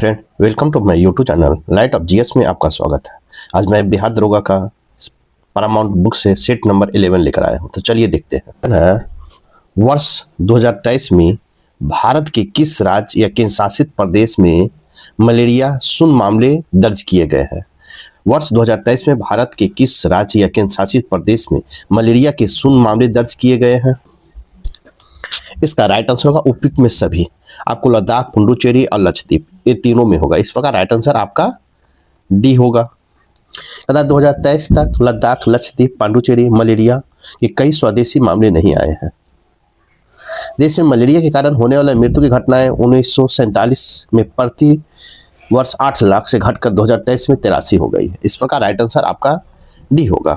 Friend, welcome to my YouTube channel light of GS में आपका स्वागत है। आज मैं बिहार दरोगा का पैरामाउंट बुक से सेट नंबर 11 लेकर आया हूं। तो चलिए देखते हैं। वर्ष 2023 में भारत के किस राज्य या केंद्र शासित प्रदेश में मलेरिया शून्य मामले दर्ज किए गए हैं? वर्ष 2023 में भारत के किस राज्य या केंद्र शासित प्रदेश में मलेरिया के शून्य मामले दर्ज किए गए हैं? इसका राइट आंसर होगा उपयुक्त में सभी। आपको लद्दाख, पुडुचेरी और लक्षद्वीप ये तीनों में होगा। इस प्रकार राइट आंसर आपका डी होगा। 2023 तक लद्दाख, लक्षद्वीप, पुडुचेरी, मलेरिया के कई स्वदेशी मामले नहीं आए हैं। देश में मलेरिया के कारण होने वाले मृत्यु की घटनाएं 1947 में प्रति वर्ष 8 लाख से घटकर 2023 में 83 हो गई। इस प्रकार राइट आंसर आपका डी होगा।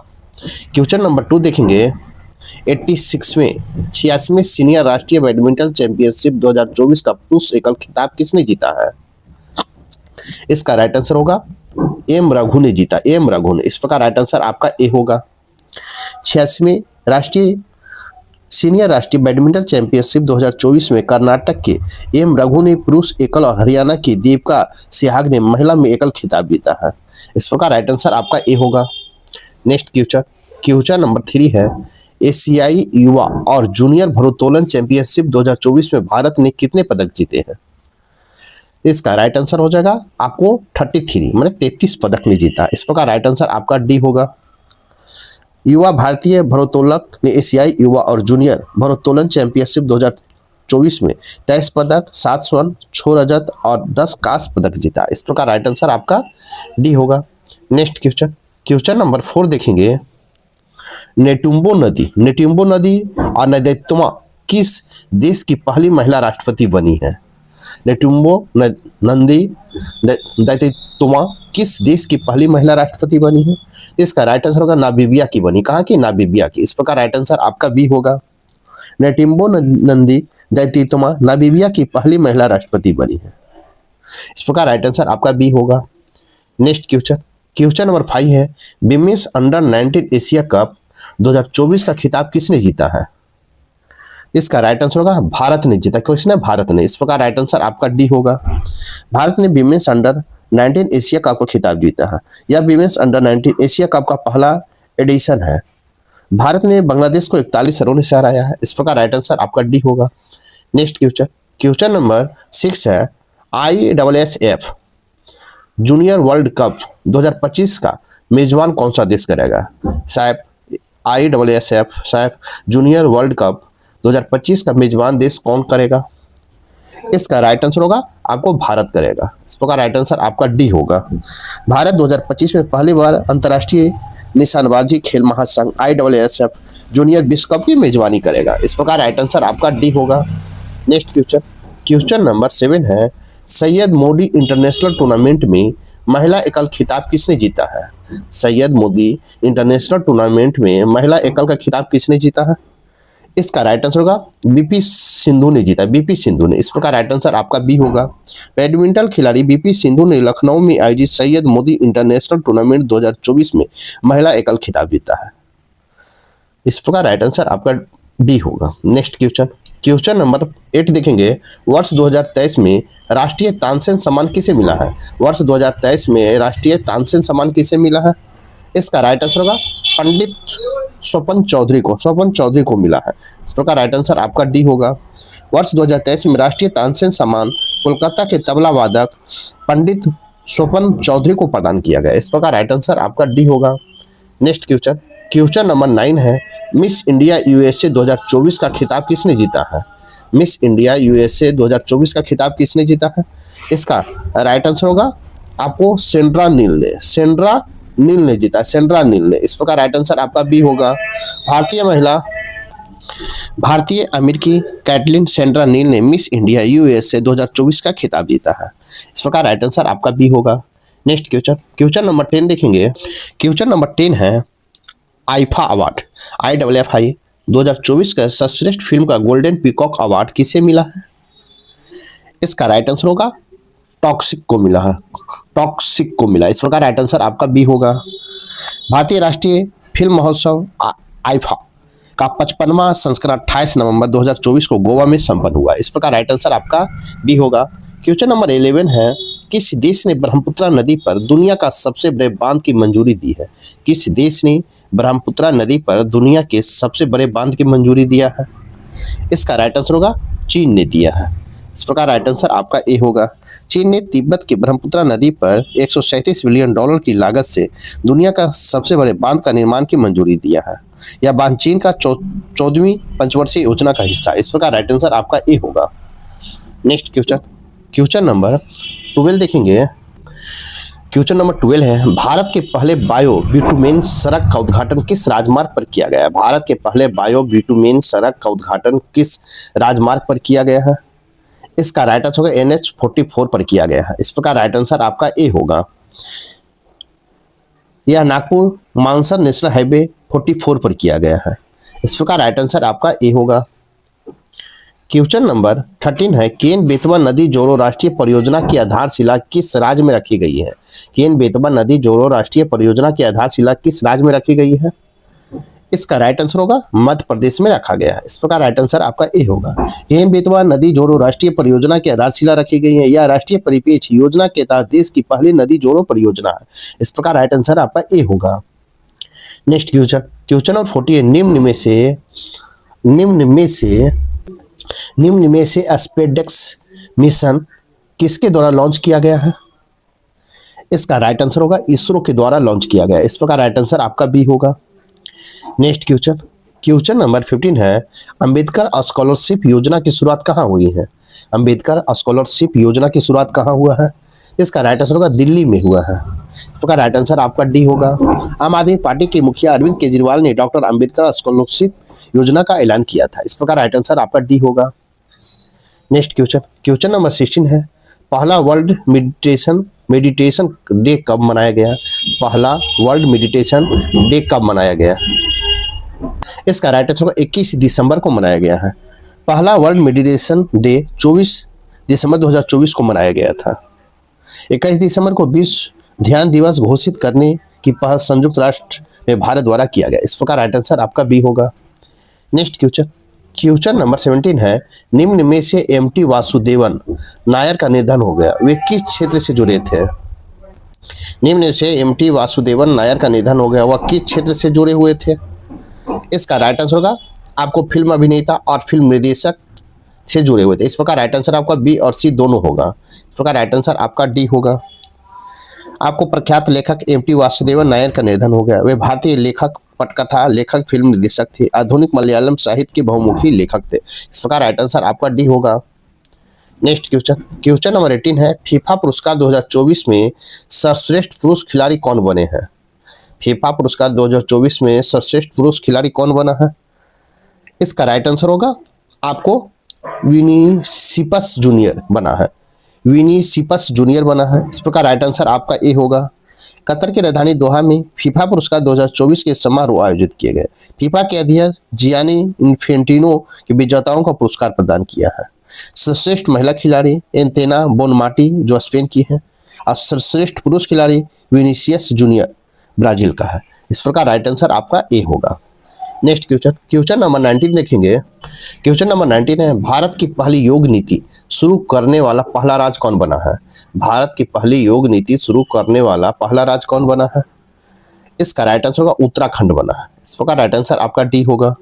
क्वेश्चन नंबर 2 देखेंगे। 86वें सीनियर राष्ट्रीय बैडमिंटन चैंपियनशिप 2024 का पुरुष एकल खिताब किसने जीता है? इसका राइट आंसर होगा एम रघु ने जीता। एम रघु ने। इस प्रकार राइट आंसर आपका ए होगा। 86वें सीनियर राष्ट्रीय बैडमिंटन चैंपियनशिप 2024 में कर्नाटक के एम रघु ने पुरुष एकल और हरियाणा की देविका सिहाग ने महिला में एकल खिताब जीता है। इस प्रकार राइट आंसर आपका ए होगा। नेक्स्ट क्वेश्चन नंबर 3 है। एशियाई युवा और जूनियर भारोत्तोलन चैंपियनशिप 2024 में भारत ने कितने पदक जीते हैं? इसका राइट आंसर हो जाएगा आपको 33 माने 33 पदक ने जीता। इस प्रकार राइट आंसर आपका डी होगा। युवा भारतीय भारोत्तोलक ने एशियाई युवा और जूनियर भारोत्तोलन चैंपियनशिप 2024 में 23 पदक, 7 स्वर्ण, 6 रजत और 10 कांस्य पदक जीता। इस प्रकार राइट आंसर आपका डी होगा। नेक्स्ट क्वेश्चन नंबर 4 देखेंगे। नेटुम्बो नदी और नदैतुमा किस देश की पहली महिला राष्ट्रपति बनी है? नेटुम्बो नदी दैतुमा किस देश की पहली महिला राष्ट्रपति बनी है? इसका राइट आंसर होगा नामीबिया की बनी। कहाँ की? नामीबिया की। इस प्रकार राइट आंसर आपका बी होगा। नेटुम्बो नदी दैतुमा नामीबिया की पहली महिला राष्ट्रपति बनी है। इस प्रकार राइट आंसर आपका बी होगा। नेक्स्ट क्वेश्चन नंबर 5 है। विमेंस अंडर 19 एशिया कप 2024 का खिताब किसने जीता है? इसका राइट आंसर होगा भारत ने जीता। क्वेश्चन है भारत ने। इस प्रकार राइट आंसर आपका डी होगा। भारत ने विमेंस अंडर 19 एशिया कप का खिताब जीता है। यह विमेंस अंडर 19 एशिया कप का पहला एडिशन है। भारत ने बांग्लादेश को 41 रनों से हराया है। इस प्रकार राइट आंसर आपका डी होगा। नेक्स्ट क्वेश्चन नंबर 6 है। ISSF जूनियर वर्ल्ड कप 2025 का मेजबान कौन सा देश करेगा? साहब ISSF जूनियर वर्ल्ड कप 2025 का मेजबान देश कौन करेगा? इसका राइट आंसर होगा आपको भारत करेगा। इस प्रकार राइट आंसर आपका डी होगा। भारत 2025 में पहली बार अंतर्राष्ट्रीय निशानबाजी खेल महासंघ ISSF जूनियर विश्व कप की मेजबानी करेगा। इस प्रकार राइट आंसर आपका डी होगा। नेक्स्ट क्वेश्चन नंबर 7 है। सैयद मोदी इंटरनेशनल टूर्नामेंट में महिला एकल खिताब किसने जीता है? सैयद मोदी इंटरनेशनल टूर्नामेंट में महिला एकल का खिताब किसने जीता है? इसका राइट आंसर होगा BP सिंधु ने जीता। BP सिंधु ने। इस प्रकार राइट आंसर आपका बी होगा। बैडमिंटन खिलाड़ी BP सिंधु ने लखनऊ में आयोजित सैयद मोदी इंटरनेशनल टूर्नामेंट 2024 में महिला एकल खिताब जीता है। इस प्रकार राइट आंसर आपका डी होगा। नेक्स्ट क्वेश्चन नंबर 8 देखेंगे। वर्ष 2023 में राष्ट्रीय तानसेन सम्मान किसे मिला है? वर्ष 2023 में राष्ट्रीय तानसेन सम्मान किसे मिला है? इसका राइट आंसर होगा पंडित स्वपन चौधरी को मिला है। इस प्रकार राइट आंसर आपका डी होगा। वर्ष 2023 में राष्ट्रीय तानसेन सम्मान कोलकाता के तबला वादक पंडित स्वपन चौधरी को प्रदान किया गया। इस प्रकार राइट आंसर आपका डी होगा। नेक्स्ट क्वेश्चन नंबर 9 है। मिस इंडिया USA 2024 का खिताब किसने जीता है? मिस इंडिया USA 2024 का खिताब किसने जीता है? इसका राइट आंसर होगा आपको सेंड्रा नील ने जीता। सेंड्रा नील ने। इस प्रकार राइट आंसर आपका बी होगा। भारतीय अमेरिकी कैटलिन सेंड्रा नील ने मिस इंडिया USA 2024 का खिताब जीता है। इस प्रकार राइट आंसर आपका बी होगा। नेक्स्ट क्वेश्चन नंबर 10 देखेंगे। क्वेश्चन नंबर 10 है। आईफा अवार्ड IFFI 2024 का सर्वश्रेष्ठ फिल्म का गोल्डन पीकॉक अवार्ड किसे मिला है? इसका राइट आंसर होगा टॉक्सिक को मिला। इस प्रकार राइट आंसर आपका बी होगा। भारतीय राष्ट्रीय फिल्म महोत्सव आईफा का 55वां संस्करण 28 नवंबर 2024 को गोवा में संपन्न हुआ। इस प्रकार राइट आंसर आपका बी होगा। क्वेश्चन नंबर 11 है। किस देश ने ब्रह्मपुत्र नदी पर दुनिया का सबसे बड़े बांध की मंजूरी दी है? किस देश ने ब्रह्मपुत्र नदी पर दुनिया के सबसे बड़े बांध की मंजूरी दिया है? इसका राइट आंसर होगा चीन ने दिया है। इस प्रकार राइट आंसर आपका ए होगा। चीन ने तिब्बत की ब्रह्मपुत्र नदी पर 137 बिलियन डॉलर की लागत से दुनिया का सबसे बड़े बांध का निर्माण की मंजूरी दिया है। यह बांध चीन का 14वीं पंचवर्षीय योजना का हिस्सा है। इस प्रकार राइट आंसर आपका ए होगा। नेक्स्ट क्वेश्चन नंबर 12 देखेंगे। क्वेश्चन नंबर 12 है, भारत के पहले बायो बिटुमेन सड़क का उद्घाटन किस राजमार्ग पर किया गया है? भारत के पहले बायो बिटुमेन सड़क का उद्घाटन किस राजमार्ग पर किया गया है? इसका राइट आंसर होगा NH-44 पर किया गया है। इस प्रकार राइट आंसर आपका ए होगा। यह नागपुर मानसर नेशनल हाईवे 44 पर किया गया है। इस प्रकार राइट आंसर आपका ए होगा। क्वेश्चन नंबर 13 है, केन बेतवा नदी जोड़ो राष्ट्रीय परियोजना की आधारशिला किस राज्य में रखी गई है? केन बेतवा नदी जोड़ो राष्ट्रीय परियोजना की आधारशिला किस राज्य में रखी गई है? इसका राइट आंसर होगा मध्य प्रदेश में रखा गया है। इस प्रकार राइट आंसर आपका ए होगा। केन बेतवा नदी जोड़ो राष्ट्रीय परियोजना की आधारशिला रखी गई है। यह राष्ट्रीय परिप्रेक्ष्य योजना के तहत देश की पहली नदी जोड़ो परियोजना है। इस प्रकार राइट आंसर आपका ए होगा। नेक्स्ट क्वेश्चन नंबर 40 है, निम्न में से स्पेसडेक्स मिशन किसके द्वारा लॉन्च किया गया है? इसका राइट आंसर होगा इसरो के द्वारा लॉन्च किया गया। इस प्रकार राइट आंसर आपका बी होगा। नेक्स्ट क्वेश्चन नंबर 15 है, अंबेडकर स्कॉलरशिप योजना की शुरुआत कहाँ हुई है? अंबेडकर स्कॉलरशिप योजना की शुरुआत कहाँ हुआ है? इसका राइट आंसर होगा दिल्ली में हुआ है। इस प्रकार राइट आंसर आपका डी होगा। आम आदमी पार्टी के मुखिया अरविंद केजरीवाल ने डॉक्टर अंबेडकर स्कॉलरशिप योजना का ऐलान किया था। इस प्रकार राइट आंसर आपका डी होगा। नेक्स्ट क्वेश्चन नंबर 16 है, पहला वर्ल्ड मेडिटेशन डे कब मनाया गया? पहला वर्ल्ड मेडिटेशन डे कब मनाया गया? इसका राइट आंसर 21 दिसंबर को मनाया गया है। पहला वर्ल्ड मेडिटेशन डे 24 दिसंबर 2024 को मनाया गया था। 21 दिसंबर को विश्व ध्यान दिवस घोषित करने की पहल संयुक्त राष्ट्र में भारत द्वारा किया गया। इस प्रकार राइट आंसर आपका बी होगा। नेक्स्ट क्वेश्चन नंबर 17 है, निम्न में से MT वासुदेवन नायर का निधन हो गया, वे किस क्षेत्र से जुड़े थे? निम्न से MT वासुदेवन नायर का निधन हो गया, वह किस क्षेत्र से जुड़े हुए थे? इसका राइट आंसर होगा आपको फिल्म अभिनेता और फिल्म निर्देशक से जुड़े हुए थे। इस प्रकार राइट आंसर आपका बी और सी दोनों होगा। इस प्रकार राइट आंसर आपका डी होगा। आपको प्रख्यात लेखक MT वासुदेवन नायर का निधन हो गया, वे भारतीय लेखक, पटकथा लेखक, फिल्म निर्देशक थे, आधुनिक मलयालम साहित्य के बहुमुखी लेखक थे। इस प्रकार राइट आंसर आपका डी होगा। नेक्स्ट क्वेश्चन नंबर 18 है, फीफा पुरस्कार 2024 में सर्वश्रेष्ठ पुरुष खिलाड़ी कौन बने हैं? फीफा पुरस्कार 2024 में सर्वश्रेष्ठ पुरुष खिलाड़ी कौन बना है? इसका राइट आंसर होगा आपको विनीसियस जूनियर बना है। विनीसियस जूनियर बना है। इस प्रकार राइट आंसर आपका ए होगा। कतर की राजधानी दोहा में फीफा पुरस्कार 2024 के समारोह आयोजित किए गए। फीफा के अध्यक्ष जियानी इन्फेंटिनो के विजेताओं को पुरस्कार प्रदान किया है। सर्वश्रेष्ठ महिला खिलाड़ी एंतेना बोनमाटी जो स्पेन की है, और सर्वश्रेष्ठ पुरुष खिलाड़ी विनीसियस जूनियर ब्राजील का है। इस प्रकार राइट आंसर आपका ए होगा। नेक्स्ट क्वेश्चन नंबर 19 देखेंगे। क्वेश्चन नंबर 19 है, भारत की पहली योग नीति शुरू करने वाला पहला राज्य कौन बना है? भारत की पहली योग नीति शुरू करने वाला पहला राज्य कौन बना है? इसका राइट आंसर होगा उत्तराखंड बना है। इस प्रकार राइट आंसर आपका डी होगा।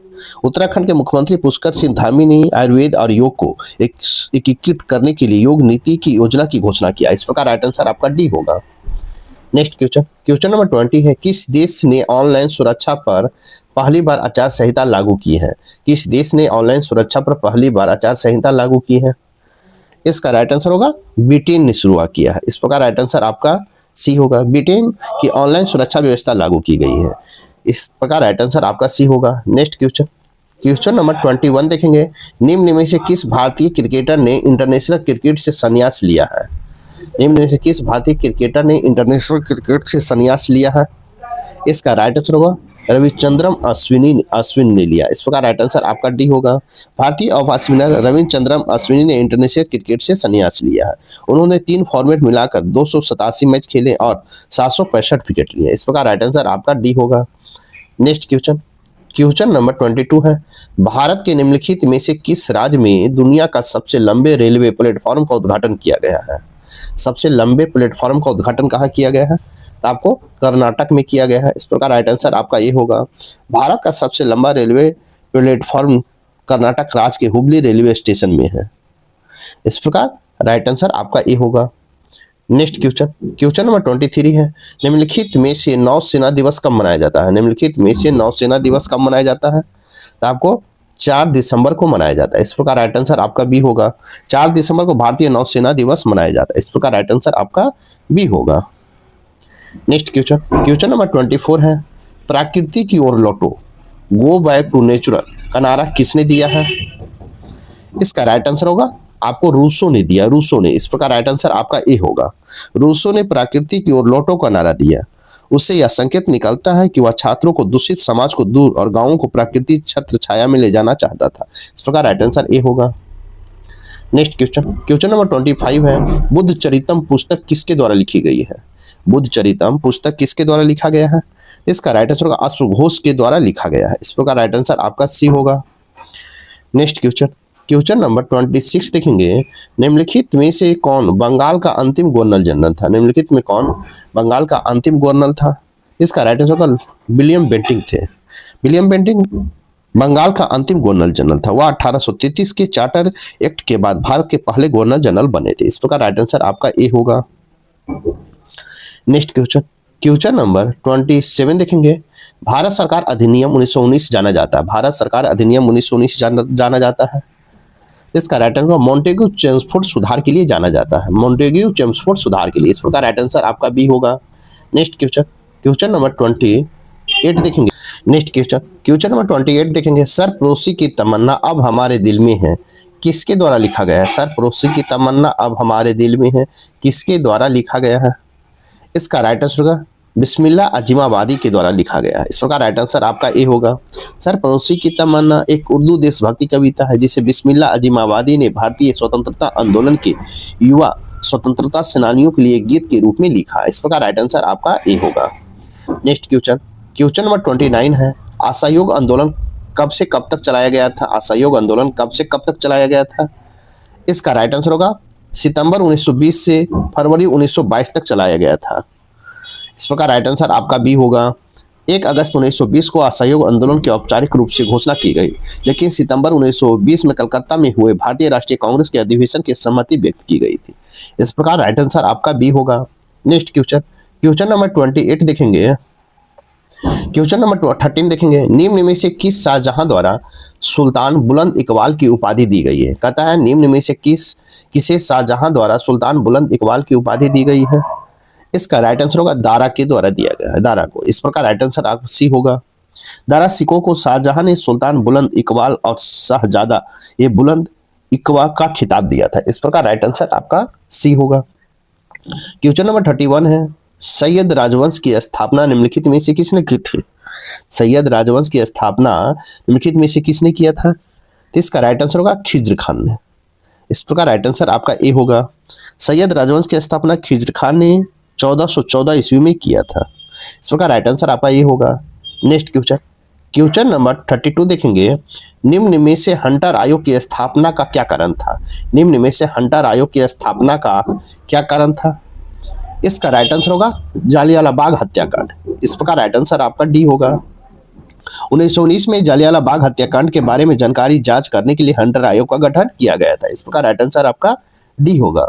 उत्तराखंड के मुख्यमंत्री पुष्कर सिंह धामी ने आयुर्वेद और योग को एकीकृत करने के लिए योग नीति की योजना की घोषणा किया। इस प्रकार राइट आंसर आपका डी होगा। नेक्स्ट क्वेश्चन नंबर 20 है, किस देश ने ऑनलाइन सुरक्षा पर पहली बार आचार संहिता लागू की है? किस देश ने ऑनलाइन सुरक्षा पर पहली बार आचार संहिता लागू की है? इसका राइट आंसर होगा ब्रिटेन ने शुरुआत किया है। इस प्रकार राइट आंसर आपका सी होगा। ब्रिटेन की ऑनलाइन सुरक्षा व्यवस्था लागू की गई है। इस प्रकार राइट आंसर आपका सी होगा। नेक्स्ट क्वेश्चन नंबर 21 देखेंगे। निम्न में से किस भारतीय क्रिकेटर ने इंटरनेशनल क्रिकेट से संन्यास लिया है? निम्न में से किस भारतीय क्रिकेटर ने इंटरनेशनल क्रिकेट से संन्यास लिया है? इसका राइट आंसर होगा रविचंद्रन अश्विन ने लिया। इस प्रकार राइट आंसर आपका डी होगा। भारतीय ऑफ स्पिनर रविचंद्रन अश्विन ने इंटरनेशनल क्रिकेट से संन्यास लिया है। उन्होंने 3 फॉर्मेट मिलाकर 287 मैच खेले और 765 विकेट लिए। इस प्रकार राइट आंसर आपका डी होगा। नेक्स्ट क्वेश्चन नंबर 22 है, भारत के निम्नलिखित में से किस राज्य में दुनिया का सबसे लंबे रेलवे प्लेटफॉर्म का उद्घाटन किया गया है? सबसे लंबे प्लेटफॉर्म का उद्घाटन कहाँ किया गया है? तो आपको कर्नाटक में किया गया है। इस प्रकार राइट आंसर आपका ये होगा। भारत का सबसे लंबा रेलवे प्लेटफॉर्म कर्नाटक राज्य के हुबली रेलवे स्टेशन में है। इस प्रकार राइट आंसर आपका ए होगा। नेक्स्ट क्वेश्चन नंबर 23 है, निम्नलिखित में से नौसेना दिवस कब मनाया जाता है? निम्नलिखित में से नौसेना दिवस कब मनाया जाता है? तो आपको 4 दिसंबर को मनाया जाता है। इस प्रकार राइट आंसर आपका बी होगा। 4 दिसंबर को भारतीय नौसेना दिवस मनाया जाता है। इस प्रकार राइट आंसर आपका बी होगा। नेक्स्ट क्वेश्चन नंबर 24 है, प्रकृति की ओर लौटो, गो बैक टू नेचुरल का नारा किसने दिया है? इसका राइट आंसर होगा आपको रूसो ने दिया, रूसो ने। इस प्रकार राइट आंसर आपका ए होगा। रूसो ने प्रकृति की ओर लौटो का नारा दिया। उससे यह संकेत निकलता है कि वह छात्रों को दूषित समाज को दूर और गांवों को प्राकृतिक छत्र छाया में ले जाना चाहता था। इस प्रकार राइट आंसर ए होगा। नेक्स्ट क्वेश्चन नंबर 25 है, बुद्ध चरितम पुस्तक किसके द्वारा लिखी गई है? बुद्ध चरितम पुस्तक किसके द्वारा लिखा गया है? इसका राइट आंसर होगा अश्वघोष के द्वारा लिखा गया है। इस प्रकार राइट आंसर आपका सी होगा। नेक्स्ट क्वेश्चन नंबर 26 देखेंगे, निम्नलिखित में से कौन बंगाल का अंतिम गवर्नर जनरल था? निम्नलिखित में कौन बंगाल का अंतिम गवर्नर था? इसका राइट आंसर होगा विलियम बेंटिंक थे। विलियम बेंटिंक बंगाल का अंतिम गवर्नर जनरल था। वह 1833 के चार्टर एक्ट के बाद भारत के पहले गवर्नर जनरल बने थे। इस प्रकार राइट आंसर आपका ए होगा। नेक्स्ट क्वेश्चन नंबर 27 देखेंगे, भारत सरकार अधिनियम 1919 जाना जाता है। भारत सरकार अधिनियम 1919 जाना जाता है। इसका राइट आंसर मॉन्टेग्यू चेम्सफोर्ड सुधार के लिए जाना जाता है। मॉन्टेग्यू चेम्सफोर्ड सुधार के लिए। इस प्रकार राइट आंसर आपका बी होगा। नेक्स्ट क्वेश्चन नंबर 28 देखेंगे। नेक्स्ट क्वेश्चन नंबर 28 देखेंगे, सरफरोशी की तमन्ना अब हमारे दिल में है, किसके द्वारा लिखा गया है? सरफरोशी की तमन्ना अब हमारे दिल में है, किसके द्वारा लिखा गया है? इसका राइट आंसर होगा बिस्मिल्लाह अजीमाबादी के द्वारा लिखा गया है। इस प्रकार राइट आंसर आपका ए होगा। सरफरोशी की तमन्ना एक उर्दू देशभक्ति कविता है जिसे बिस्मिल्लाह अजीमाबादी ने भारतीय स्वतंत्रता आंदोलन के युवा स्वतंत्रता सेनानियों के लिए गीत के रूप में लिखा है। इस प्रकार राइट आंसर आपका ए होगा। नेक्स्ट क्वेश्चन नंबर 29 है, असहयोग आंदोलन कब से कब तक चलाया गया था? असहयोग आंदोलन कब से कब तक चलाया गया था? इसका राइट आंसर होगा सितंबर 1920 से फरवरी 1922 तक चलाया गया था। इस प्रकार राइट आंसर आपका बी होगा। 1 अगस्त 1920 को असहयोग आंदोलन की औपचारिक रूप से घोषणा की गई, लेकिन सितंबर 1920 में कलकत्ता में हुए भारतीय राष्ट्रीय कांग्रेस के अधिवेशन की सहमति व्यक्त की गई थी। इस प्रकार राइट आंसर आपका बी होगा। नेक्स्ट क्वेश्चन नंबर 28 देखेंगे। क्वेश्चन नंबर 13 देखेंगे, निम्न में से किस शाहजहां द्वारा सुल्तान बुलंद इकबाल की उपाधि दी गई है? कहता है निम्न में से किसे शाहजहां द्वारा सुल्तान बुलंद इकबाल की उपाधि दी गई है? इसका राइट आंसर होगा दारा के द्वारा दिया गया है, दारा को। इस प्रकार राइट आंसर आपका सी होगा। दारा सिकों को शाहजहां ने सुल्तान बुलंद इकबाल और शाहजादा ये बुलंद इकबा का खिताब दिया था। इस प्रकार राइट आंसर आपका सी होगा। क्वेश्चन नंबर 31 है, सैयद राजवंश की स्थापना निम्नलिखित में से किसने की थी? सैयद राजवंश की स्थापना निम्नलिखित में से किसने किया था? तो इसका राइट आंसर होगा खिज्र खान ने। इस प्रकार राइट आंसर आपका ए होगा। सैयद राजवंश की स्थापना खिज्र खान ने 1414 ईस्वी में किया था। इस प्रकार राइट आंसर आपका ये होगा। नेक्स्ट क्वेश्चन नंबर 32 देखेंगे, निम्न में से हंटर आयोग की स्थापना का क्या कारण था? निम्न में से हंटर आयोग की स्थापना का क्या कारण था? इसका राइट आंसर होगा जालियांवाला बाग हत्याकांड। इस प्रकार राइट आंसर आपका डी होगा। 1919 में जालियांवाला बाग हत्याकांड के बारे में जानकारी जांच करने के लिए हंटर आयोग का गठन किया गया था। इस प्रकार राइट आंसर आपका डी होगा।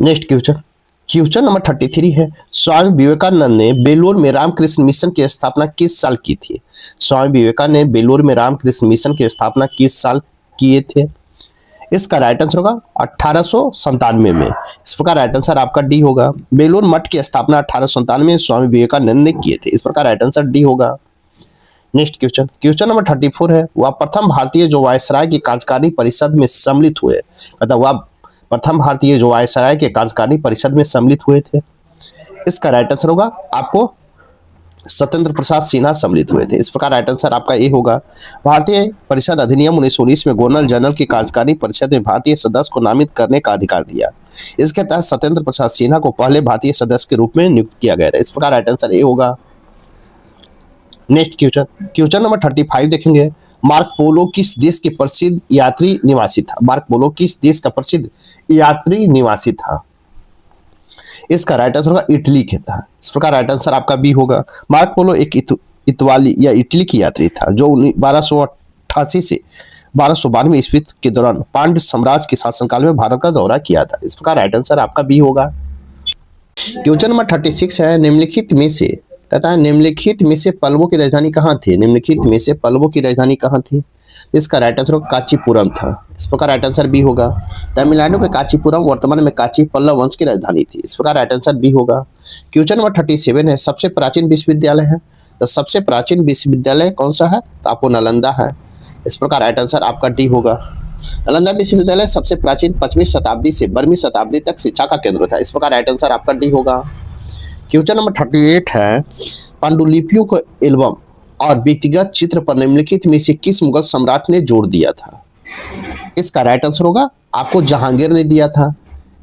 नेक्स्ट क्वेश्चन नंबर 33 है, स्वामी विवेकानंद ने बेलूर में रामकृष्ण मिशन की स्थापना किस साल की थी? स्वामी विवेकानंद ने बेलूर में रामकृष्ण मिशन की स्थापना किस साल किए थे? इसका राइट आंसर होगा 1897 में। इस प्रकार राइट आंसर आपका डी होगा। बेलूर मठ की स्थापना 1897 में स्वामी विवेकानंद ने किए थे। इस प्रकार राइट आंसर डी होगा। नेक्स्ट क्वेश्चन नंबर 34 है, वह प्रथम भारतीय जो वायसराय की कार्यकारिणी परिषद में सम्मिलित हुए, मतलब वह प्रथम भारतीय जो वायसराय के कार्यकारिणी परिषद में सम्मिलित हुए थे। इसका राइट आंसर होगा आपको सत्येंद्र प्रसाद सिन्हा सम्मिलित हुए थे। इस प्रकार राइट आंसर आपका ए होगा। भारतीय परिषद अधिनियम 1919 में गवर्नर जनरल की कार्यकारिणी परिषद में भारतीय सदस्य को नामित करने का अधिकार दिया। इसके तहत सत्येंद्र प्रसाद सिन्हा को पहले भारतीय सदस्य के रूप में नियुक्त किया गया था। इस प्रकार राइट आंसर ए होगा। नेक्स्ट क्वेश्चन, क्वेश्चन नंबर 35 देखेंगे। मार्क पोलो किस देश के प्रसिद्ध यात्री निवासी था? मार्क पोलो किस देश का प्रसिद्ध यात्री निवासी था? इसका राइट आंसर होगा इटली के था। इस प्रकार राइट आंसर आपका बी होगा। मार्क पोलो एक इताली या इटली की यात्री था जो 1288 से 1292 ईस्वी के दौरान पांड्य साम्राज्य के शासनकाल में भारत का दौरा किया था। इस प्रकार राइट आंसर आपका बी होगा। क्वेश्चन नंबर 36 है, निम्नलिखित में से कहता है निम्नलिखित में से पल्लवों की राजधानी कहाँ थी? निम्नलिखित में से पल्लवों की राजधानी कहाँ थी? इसका राइट आंसर कांचीपुरम था। इस प्रकार राइट आंसर बी होगा। तमिलनाडु के कांचीपुरम वर्तमान में कांची पल्लव वंश की राजधानी थी। इस प्रकार राइट आंसर बी होगा। क्वेश्चन नंबर 37 है, सबसे प्राचीन विश्वविद्यालय है। तो सबसे प्राचीन विश्वविद्यालय कौन सा है? तो आपको नालंदा है। इस प्रकार राइट आंसर आपका डी होगा। नालंदा विश्वविद्यालय सबसे प्राचीन 5वीं शताब्दी से 12वीं शताब्दी तक शिक्षा का केंद्र था। इस प्रकार राइट आंसर आपका डी होगा। क्वेश्चन नंबर 38 है, पांडुलिपियों को एल्बम और व्यक्तिगत चित्र पर निम्नलिखित में से किस मुगल सम्राट ने जोर दिया था? इसका राइट आंसर होगा आपको जहांगीर ने दिया था।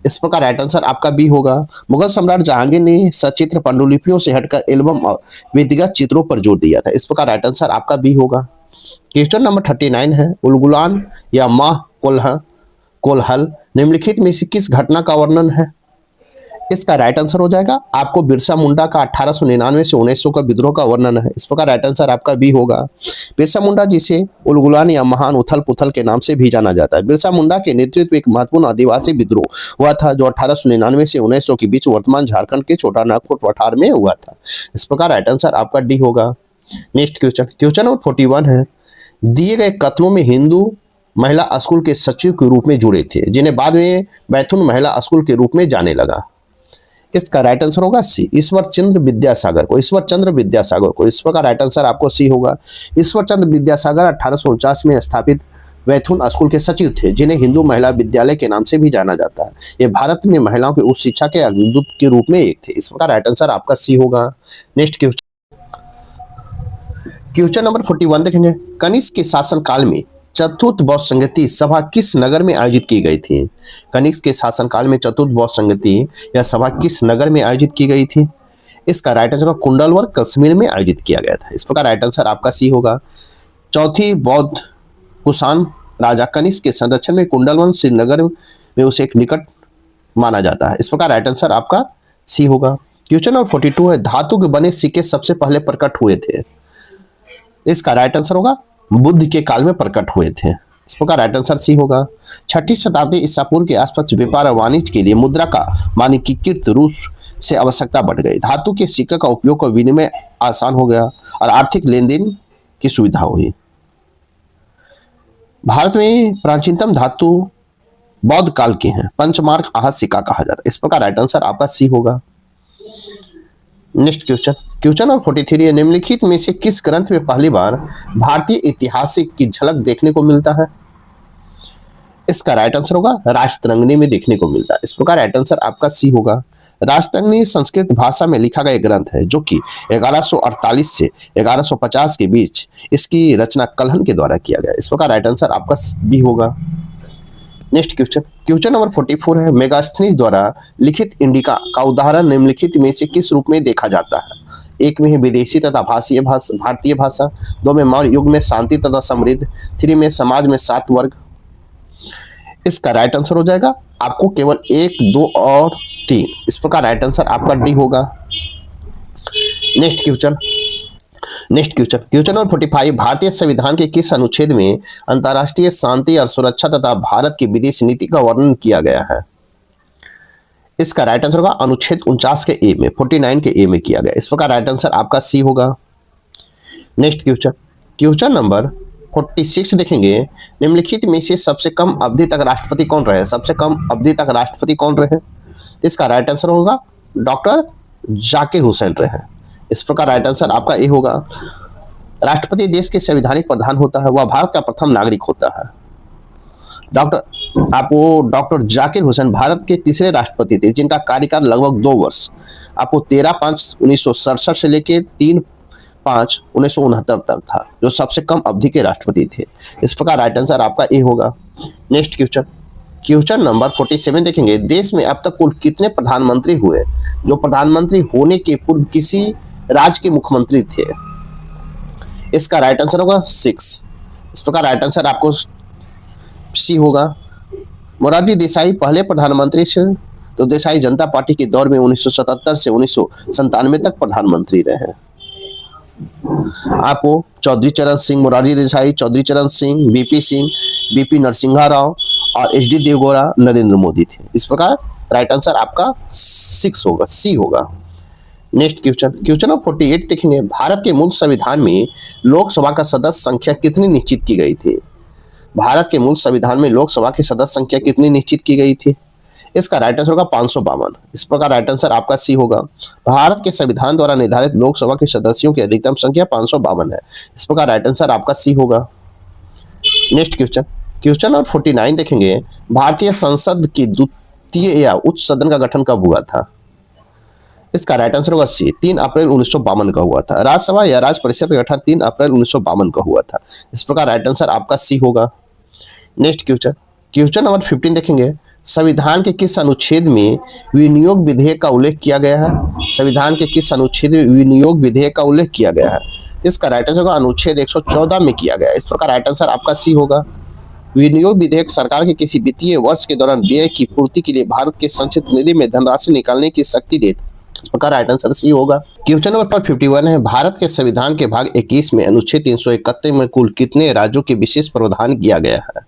इस प्रकार राइट आंसर आपका बी होगा। मुगल सम्राट जहांगीर ने सचित्र पांडुलिपियों से हटकर एल्बम और व्यक्तिगत चित्रों पर जोर दिया था। इस प्रकार राइट आंसर आपका बी होगा। क्वेश्चन नंबर 39 है, उलगुलान या माह कोलहल निम्नलिखित में से किस घटना का वर्णन है? इसका राइट आंसर हो जाएगा आपको बिरसा मुंडा का 1899 से 1900 का विद्रोह का वर्णन है। इस प्रकार राइट आंसर आपका बी होगा। बिरसा मुंडा जिसे उलगुलान या महान उथल पुथल के नाम से भी जाना जाता है। बिरसा मुंडा के नेतृत्व एक महत्वपूर्ण आदिवासी विद्रोह हुआ था जो 1899 से 1900 के बीच वर्तमान झारखंड के छोटा नागपुर पठार में हुआ था। इस प्रकार राइट आंसर आपका डी होगा। नेक्स्ट क्वेश्चन, क्वेश्चन नंबर 41 है, दिए गए कथनों में हिंदू महिला स्कूल के सचिव के रूप में जुड़े थे जिन्हें बाद में बैथुन महिला स्कूल के रूप में जाने लगा। इसका राइट आंसर होगा सी, ईश्वर चंद्र विद्यासागर को। इस प्रकार राइट आंसर आपको सी होगा। ईश्वर चंद्र विद्यासागर 1849 में स्थापित बैथुन स्कूल के सचिव थे जिन्हें हिंदू महिला विद्यालय के नाम से भी जाना जाता है। ये भारत में महिलाओं की उच्च शिक्षा के अग्रदूत के रूप में एक थे। इस प्रकार राइट आंसर आपका सी होगा। नेक्स्ट क्वेश्चन नंबर 41 देखेंगे, कनिष्क के शासनकाल में चतुर्थ बौद्ध संगति सभा किस नगर में आयोजित की गई थी? कनिष्क के शासनकाल में चतुर्थ बौद्ध संगति या सभा किस नगर में आयोजित की गई थी? इसका राइट आंसर कुंडलवर कश्मीर में आयोजित किया गया था। इस प्रकार राइट आंसर आपका सी होगा। चौथी बौद्ध कुषाण राजा कनिष्क के संरक्षण में कुंडलवन श्रीनगर में उसे एक निकट माना जाता है। इस प्रकार राइट आंसर आपका सी होगा। क्वेश्चन नंबर 42 है, धातु के बने सिक्के सबसे पहले प्रकट हुए थे। इसका राइट आंसर होगा बुद्ध के काल में प्रकट हुए थे। इस प्रकार राइट आंसर सी होगा। 6ठी शताब्दी ईसा पूर्व के आसपास व्यापार और वाणिज्य के लिए मुद्रा का मानकीकृत रूप से आवश्यकता बढ़ गई। धातु के सिक्के का उपयोग और विनिमय आसान हो गया और आर्थिक लेन देन की सुविधा हुई। भारत में प्राचीनतम धातु बौद्ध काल के हैं। पंचमार्क आहत सिक्का कहा जाता है। इस प्रकार राइट आंसर आपका सी होगा। नेक्स्ट क्वेश्चन नंबर 43 है, निम्नलिखित में से किस ग्रंथ में पहली बार भारतीय इतिहास की झलक देखने को मिलता है? इसका राइट आंसर होगा राजतरंगिणी में देखने को मिलता है। इस प्रकार राइट आंसर आपका सी होगा। राजतरंगिणी संस्कृत भाषा में लिखा गया ग्रंथ है जो कि 1148 से 1150 के बीच इसकी रचना कल्हण के द्वारा किया गया। इस प्रकार राइट आंसर आपका बी होगा। नेक्स्ट क्वेश्चन नंबर 44 है, मेगास्थनीज द्वारा लिखित इंडिका का उदाहरण निम्नलिखित में से किस रूप में देखा जाता है? एक में है विदेशी तथा भारतीय भाषा, 2 में मौर्य युग में शांति तथा समृद्ध, 3 में समाज में 7 वर्ग। इसका राइट आंसर हो जाएगा आपको केवल 1, 2 और 3। इस प्रकार राइट आंसर आपका डी होगा। नेक्स्ट क्वेश्चन नंबर 45, भारतीय संविधान के किस अनुच्छेद में अंतर्राष्ट्रीय शांति और सुरक्षा तथा भारत की विदेश नीति का वर्णन किया गया है? इसका राइट आंसर होगा अनुच्छेद 49 के ए में, 49 के ए में किया गया। इस प्रकार राइट आंसर आपका सी होगा। नेक्स्ट क्वेश्चन नंबर 46 देखेंगे, निम्नलिखित में से सबसे कम अवधि तक राष्ट्रपति कौन रहे? सबसे कम अवधि तक राष्ट्रपति कौन रहे? इसका राइट आंसर होगा डॉक्टर जाकिर हुसैन रहे। इस प्रकार राइट आंसर आपका ए होगा। राष्ट्रपति देश के संवैधानिक प्रधान होता है, वह भारत का प्रथम नागरिक होता है। डॉक्टर जाकिर हुसैन भारत के तीसरे राष्ट्रपति थे जिनका कार्यकाल लगभग 2 वर्ष, आपको 13/5/1967 से लेकर 3/5/1969 तक था, जो सबसे कम अवधि के राष्ट्रपति थे। इस प्रकार राइट आंसर आपका ए होगा। नेक्स्ट क्वेश्चन नंबर 47 देखेंगे, देश में अब तक कुल कितने प्रधानमंत्री हुए जो प्रधानमंत्री होने के पूर्व किसी राज्य के मुख्यमंत्री थे? इसका राइट आंसर होगा 6। इस प्रकार राइट आंसर आपको सी होगा। मोरारजी देसाई पहले प्रधानमंत्री से, तो देसाई जनता पार्टी के दौर में 1977 से 1997 तक प्रधानमंत्री रहे। आपको चौधरी चरण सिंह, मोरारजी देसाई, चौधरी चरण सिंह, बीपी सिंह, बीपी नरसिम्हा राव और एच डी देवगौड़ा नरेंद्र मोदी थे। इस प्रकार राइट आंसर आपका 6 होगा, सी होगा। नेक्स्ट क्वेश्चन, क्वेश्चन नंबर 48 देखेंगे। भारत के मूल संविधान में लोकसभा का सदस्य संख्या कितनी निश्चित की गई थी? भारत के मूल संविधान में लोकसभा की सदस्य संख्या कितनी निश्चित की गई थी? इसका राइट आंसर होगा 552। इस प्रकार राइट आंसर आपका सी होगा। भारत के संविधान द्वारा निर्धारित लोकसभा के सदस्यों की अधिकतम संख्या 552 है। इस प्रकार राइट आंसर आपका सी होगा। नेक्स्ट क्वेश्चन, क्वेश्चन नंबर 49 देखेंगे। भारतीय संसद की द्वितीय या उच्च सदन का गठन कब हुआ था? इसका राइट आंसर होगा सी, 3 अप्रैल 1952 का हुआ था। राज्यसभा या राज्य परिषद का गठन 3 अप्रैल 1952 का हुआ था। इस प्रकार राइट आंसर आपका सी होगा। नेक्स्ट क्वेश्चन, क्वेश्चन नंबर 15 देखेंगे। संविधान के किस अनुच्छेद में विनियोग विधेयक का उल्लेख किया गया है? संविधान के किस अनुच्छेद में विनियोग विधेयक का उल्लेख किया गया है? इसका राइट आंसर होगा अनुच्छेद 114 में किया गया है। इस प्रकार राइट आंसर आपका सी होगा। विनियोग विधेयक सरकार के किसी वित्तीय वर्ष के दौरान व्यय की पूर्ति के लिए भारत के संचित निधि में धनराशि निकालने की शक्ति देता है। इस प्रकार राइट आंसर सी होगा। क्वेश्चन नंबर 51 है। भारत के संविधान के भाग 21 में अनुच्छेद 371 में कुल कितने राज्यों के विशेष प्रावधान किया गया है?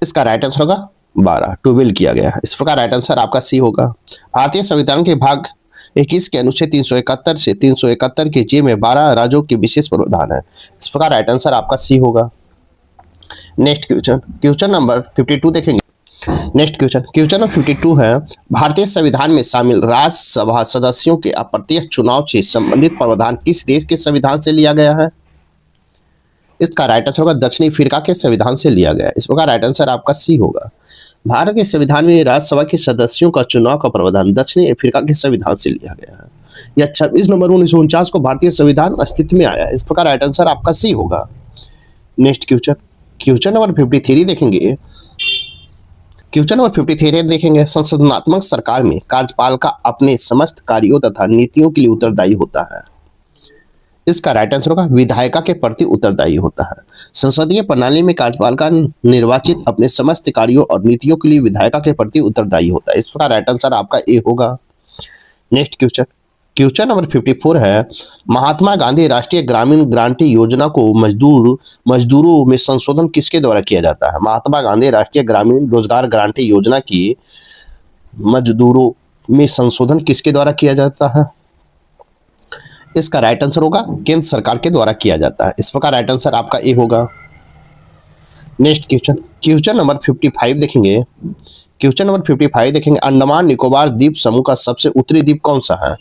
इसका राइट आंसर होगा 12 किया गया है। इस प्रकार राइट आंसर आपका सी होगा। भारतीय संविधान के भाग 21 के अनुच्छेद 371 से 371 के जे में 12 राज्यों के विशेष प्रावधान है। इस प्रकार राइट आंसर आपका सी होगा। नेक्स्ट क्वेश्चन, क्वेश्चन नंबर 52 देखेंगे। नेक्स्ट क्वेश्चन, क्वेश्चन नंबर 52 है। भारतीय संविधान में शामिल राज्यसभा सदस्यों के अप्रत्यक्ष चुनाव से संबंधित प्रावधान किस देश के संविधान से लिया गया है? इसका राइट आंसर होगा दक्षिणी अफ्रीका के संविधान से लिया गया है। इस प्रकार राइट आंसर आपका सी होगा। भारत के संविधान में राज्यसभा के सदस्यों का चुनाव का प्रावधान दक्षिणी अफ्रीका के संविधान से लिया गया है। यह 26 नवंबर 1949 को भारतीय संविधान अस्तित्व में आया है। इस प्रकार राइट आंसर आपका सी होगा। नेक्स्ट क्वेश्चन, क्वेश्चन नंबर 53 देखेंगे। क्वेश्चन नंबर 53 देखेंगे। संसदनात्मक सरकार में कार्यपालिका अपने समस्त कार्यों तथा नीतियों के लिए उत्तरदायी होता है। इसका राइट आंसर होगा विधायिका के प्रति उत्तरदायी होता है। संसदीय प्रणाली में कार्यपालिका निर्वाचित अपने समस्त कार्यों और नीतियों के लिए विधायिका के प्रति उत्तरदायी होता है। इस प्रकार राइट आंसर आपका ए होगा। नेक्स्ट क्वेश्चन, क्वेश्चन नंबर 54 है। महात्मा गांधी राष्ट्रीय ग्रामीण गारंटी योजना को मजदूरों में संशोधन किसके द्वारा किया जाता है? महात्मा गांधी राष्ट्रीय ग्रामीण रोजगार गारंटी योजना की मजदूरों में संशोधन किसके द्वारा किया जाता है? इसका राइट आंसर होगा केंद्र सरकार के द्वारा किया जाता है। इस प्रकार राइट आंसर आपका ए होगा। नेक्स्ट क्वेश्चन, क्वेश्चन नंबर 55 देखेंगे। क्वेश्चन नंबर 55 देखेंगे। अंडमान निकोबार द्वीप समूह का सबसे उत्तरी द्वीप कौन सा है?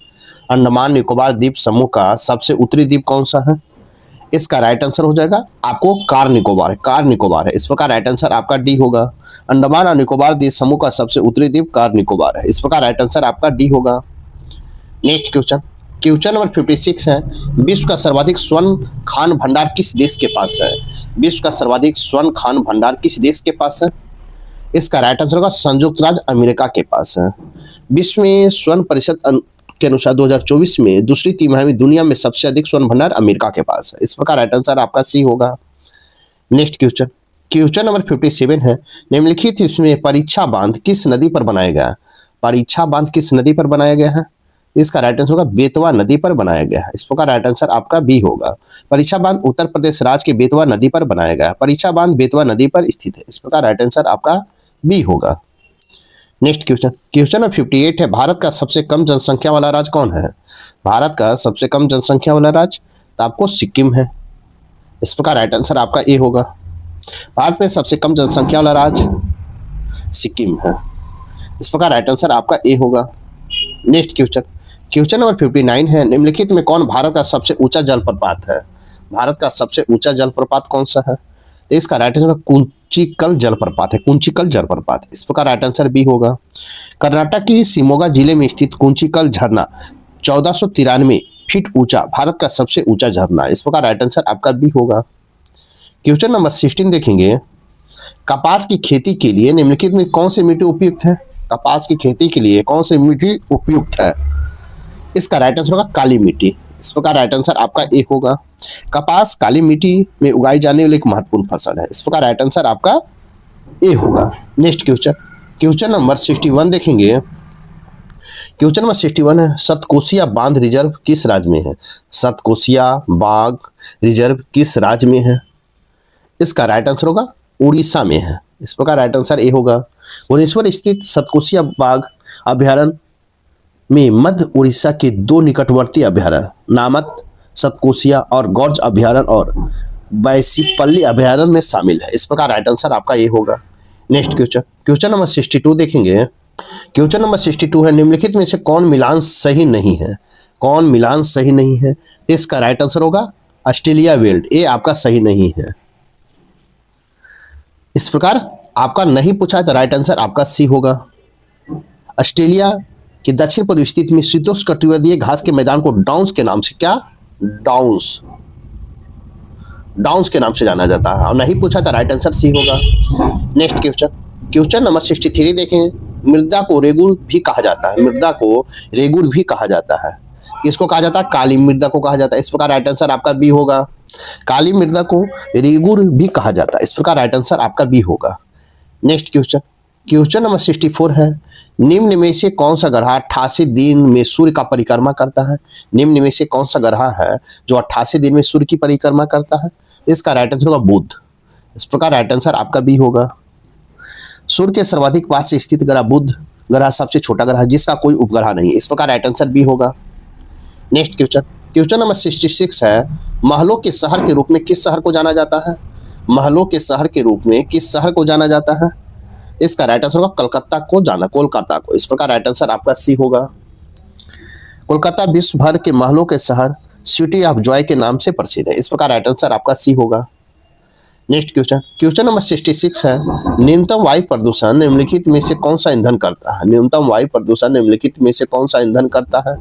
अंडमान निकोबार द्वीप समूह का सबसे उत्तरी द्वीप कौन सा है? इसका राइट आंसर हो जाएगा आपको कार निकोबार है। इस प्रकार राइट आंसर आपका डी होगा। अंडमान और निकोबार द्वीप समूह का सबसे उत्तरी द्वीप कार निकोबार है। इस प्रकार राइट आंसर आपका डी होगा। नेक्स्ट क्वेश्चन, क्वेश्चन नंबर 56 है। विश्व का सर्वाधिक स्वर्ण खान भंडार किस देश के पास है? विश्व का सर्वाधिक स्वर्ण खान भंडार किस देश के पास है? इसका राइट आंसर होगा संयुक्त राज्य अमेरिका के पास है। विश्व में स्वर्ण परिषद के अनुसार 2024 में दूसरी तिमाही में दुनिया में सबसे अधिक स्वर्ण भंडार अमेरिका के पास है। इस प्रकार राइट आंसर आपका सी होगा। नेक्स्ट क्वेश्चन, क्वेश्चन नंबर 57 है। निम्नलिखित इसमें परीक्षा बांध किस नदी पर बनाया गया? परीक्षा बांध किस नदी पर बनाया गया है? इसका राइट आंसर होगा बेतवा नदी पर बनाया गया है। इस प्रकार राइट आंसर आपका बी होगा। परीक्षा बांध उत्तर प्रदेश राज्य के बेतवा नदी पर बनाया गया है। परीक्षा बांध बेतवा नदी पर स्थित है। इस प्रकार राइट आंसर आपका बी होगा। नेक्स्ट क्वेश्चन, क्वेश्चन नंबर 58 है। भारत का सबसे कम जनसंख्या वाला राज्य कौन है? भारत का सबसे कम जनसंख्या वाला राज्य तो आपको सिक्किम है। इस प्रकार राइट आंसर आपका ए होगा। भारत में सबसे कम जनसंख्या वाला राज्य सिक्किम है। इस प्रकार राइट आंसर आपका ए होगा। नेक्स्ट क्वेश्चन, क्वेश्चन नंबर 59 है। निम्नलिखित में कौन भारत का सबसे ऊंचा जलप्रपात है? भारत का सबसे ऊंचा जलप्रपात कौन सा है? तो इसका राइट आंसर कुंचिकल जलप्रपात है। कुंचिकल जलप्रपात। इस प्रकार राइट आंसर बी होगा। कर्नाटक की शिमोगा जिले में स्थित कुंचिकल झरना 1493 फीट ऊंचा भारत का सबसे ऊंचा झरना। इस प्रकार राइट आंसर आपका बी होगा। क्वेश्चन नंबर 16 देखेंगे। कपास की खेती के लिए निम्नलिखित में कौन सी मिट्टी उपयुक्त है? कपास की खेती के लिए कौन सी मिट्टी उपयुक्त है? इसका राइट आंसर होगा काली मिट्टी। इस प्रकार राइट आंसर आपका ए होगा। कपास काली मिट्टी में उगाई जाने वाली एक महत्वपूर्ण फसल है, इस प्रकार राइट आंसर आपका ए होगा। नेक्स्ट क्वेश्चन, क्वेश्चन नंबर 61 देखेंगे। क्वेश्चन नंबर 61 है, सतकोसिया बांध रिजर्व किस राज्य में है? सतकोसिया बांध रिजर्व किस राज्य में है? इसका राइट आंसर होगा उड़ीसा में है, इस प्रकार राइट आंसर ए होगा। भुवनेश्वर स्थित सतकोसिया बाघ अभ्यारण्य में मध्य उड़ीसा के 2 निकटवर्ती अभ्यारण्य नामक सतकोसिया और गौर्ज अभ्यारण्य और बैसीपल्ली अभ्यारण्य में शामिल है, इस प्रकार राइट आंसर आपका ये होगा। नेक्स्ट क्वेश्चन, क्वेश्चन नंबर 62 देखेंगे। क्वेश्चन नंबर 62 है, निम्नलिखित में से कौन मिलान सही नहीं है? कौन मिलान सही नहीं है? इसका राइट आंसर होगा ऑस्ट्रेलिया वेल्ड, ये आपका सही नहीं है। इस प्रकार आपका नहीं पूछा है तो राइट आंसर आपका सी होगा। ऑस्ट्रेलिया के दक्षिण पूर्व स्थित में शीतोष्ण कटिबंधीय घास के मैदान को डाउन्स के नाम से, क्या डाउन्स के नाम से जाना जाता है, और नहीं पूछा तो राइट आंसर सी होगा। नेक्स्ट क्वेश्चन, क्वेश्चन नंबर 63 देखें। मृदा को रेगुल भी कहा जाता है, मृदा को रेगुल भी कहा जाता है, इसको कहा जाता है काली मृदा को कहा जाता है, इस प्रकार राइट आंसर आपका बी होगा। काली मृदा को रेगुल भी कहा जाता है, इस प्रकार राइट आंसर आपका बी होगा। नेक्स्ट क्वेश्चन, क्वेश्चन नंबर 64 है, निम्न में से कौन सा ग्रह 88 दिन में सूर्य का परिक्रमा करता है? निम्न में से कौन सा ग्रह है जो 88 दिन में सूर्य की परिक्रमा करता है? इसका राइट आंसर होगा बुध, इस प्रकार राइट आंसर आपका बी होगा। सूर्य के सर्वाधिक पास से स्थित ग्रह बुध ग्रह सबसे छोटा ग्रह जिसका कोई उपग्रह नहीं, इस प्रकार राइट आंसर बी होगा। नेक्स्ट क्वेश्चन, क्वेश्चन नंबर 66 है, महलों के शहर के रूप में किस शहर को जाना जाता है? महलों के शहर के रूप में किस शहर को जाना जाता है? इसका राइट आंसर होगा कोलकाता को, इस प्रकार राइट आंसर आपका सी होगा। कोलकाता विश्व भर के महलों के शहर सिटी ऑफ जॉय के नाम से प्रसिद्ध है, इस प्रकार राइट आंसर आपका सी होगा। नेक्स्ट क्वेश्चन, क्वेश्चन नंबर 66 है, न्यूनतम वायु प्रदूषण निम्नलिखित में से कौन सा ईंधन करता है? न्यूनतम वायु प्रदूषण निम्नलिखित में से कौन सा ईंधन करता है?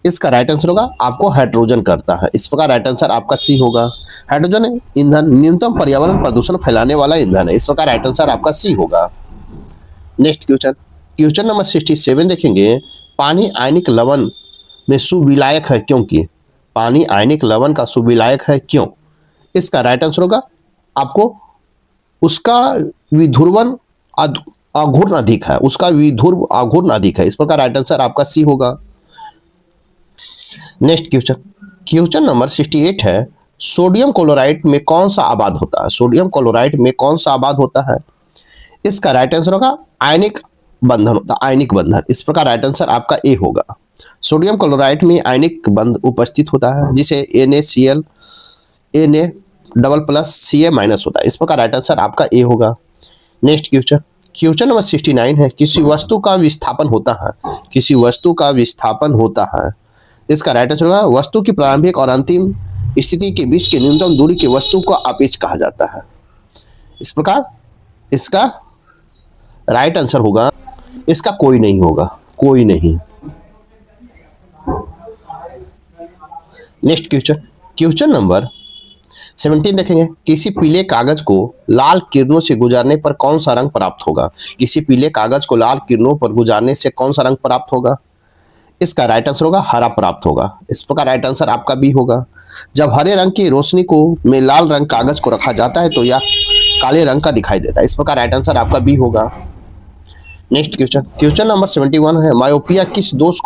इसका राइट आंसर होगा आपको हाइड्रोजन करता है, इस प्रकार राइट आंसर आपका सी होगा। हाइड्रोजन ईंधन न्यूनतम पर्यावरण प्रदूषण फैलाने वाला ईंधन है, इस प्रकार राइट आंसर आपका सी होगा। नेक्स्ट क्वेश्चन, क्वेश्चन नंबर 67 देखेंगे। पानी आयनिक लवण में सुविलायक है क्योंकि? पानी आयनिक लवण का सुविलायक है क्यों? इसका राइट आंसर होगा आपको उसका विध्रुवण आघूर्ण अधिक है, उसका विध्रुव आघूर्ण अधिक है, इस प्रकार राइट आंसर आपका सी होगा। नेक्स्ट क्वेश्चन, क्वेश्चन नंबर 68 है, सोडियम क्लोराइड में कौन सा आबाद होता है? सोडियम क्लोराइड में कौन सा आबाद होता है? इसका राइट आंसर होगा आयनिक बंधन होता है, आयनिक बंधन, इस प्रकार राइट आंसर आपका ए होगा। सोडियम क्लोराइड में आयनिक बंध उपस्थित होता है जिसे NaCl Na+Ca- होता है, इस प्रकार राइट आंसर आपका ए होगा। नेक्स्ट क्वेश्चन, क्वेश्चन नंबर 69 है, किसी वस्तु का विस्थापन होता है, किसी वस्तु का विस्थापन होता है, इसका राइट आंसर होगा वस्तु की प्रारंभिक और अंतिम स्थिति के बीच की न्यूनतम दूरी की वस्तु को अपेक्ष कहा जाता है, इस प्रकार इसका राइट आंसर होगा, इसका कोई नहीं होगा, कोई नहीं। नेक्स्ट क्वेश्चन, क्वेश्चन नंबर 17 देखेंगे। किसी पीले कागज को लाल किरणों से गुजारने पर कौन सा रंग प्राप्त होगा? किसी पीले कागज को लाल किरणों पर गुजारने से कौन सा रंग प्राप्त होगा? इसका राइट आंसर होगा हरा प्राप्त होगा, इस प्रकार राइट आंसर आपका बी होगा। जब हरे रंग की रोशनी को में लाल रंग कागज को रखा जाता है तो यह काले रंग का दिखाई देता है, इस प्रकार राइट आंसर आपका बी होगा। नेक्स्ट क्वेश्चन, क्वेश्चन नंबर 71 है, मायोपिया किस दोष